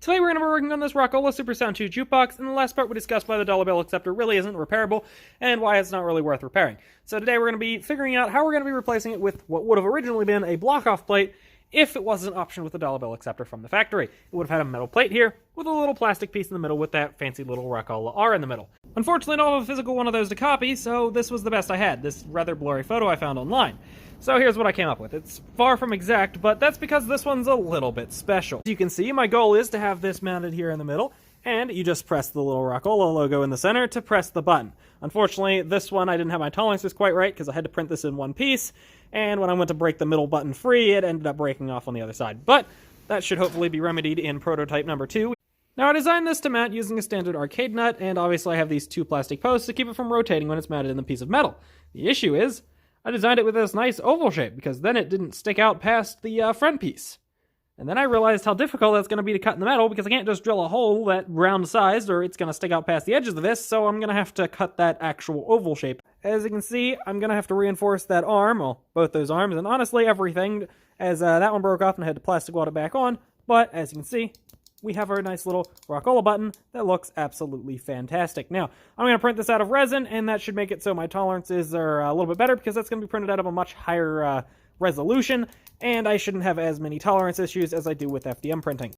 Today we're going to be working on this Rockola Super Sound 2 jukebox, and the last part we discussed why the dollar bill acceptor really isn't repairable, and why it's not really worth repairing. So today we're going to be figuring out how we're going to be replacing it with what would have originally been a block-off plate if it was an option with the dollar bill acceptor from the factory. It would have had a metal plate here, with a little plastic piece in the middle with that fancy little Rockola R in the middle. Unfortunately, I don't have a physical one of those to copy, so this was the best I had, this rather blurry photo I found online. So here's what I came up with. It's far from exact, but that's because this one's a little bit special. As you can see, my goal is to have this mounted here in the middle, and you just press the little Rockola logo in the center to press the button. Unfortunately, this one I didn't have my tolerances quite right because I had to print this in one piece, and when I went to break the middle button free, it ended up breaking off on the other side. But that should hopefully be remedied in prototype number 2. Now I designed this to mount using a standard arcade nut, and obviously I have these 2 plastic posts to keep it from rotating when it's mounted in the piece of metal. The issue is, I designed it with this nice oval shape, because then it didn't stick out past the front piece. And then I realized how difficult that's going to be to cut in the metal, because I can't just drill a hole that round sized, or it's going to stick out past the edges of this, so I'm going to have to cut that actual oval shape. As you can see, I'm going to have to reinforce that arm, well, both those arms, and honestly everything, as that one broke off and I had to plastic weld it back on, but as you can see, we have our nice little Rockola button that looks absolutely fantastic. Now, I'm going to print this out of resin, and that should make it so my tolerances are a little bit better, because that's going to be printed out of a much higher resolution, and I shouldn't have as many tolerance issues as I do with FDM printing.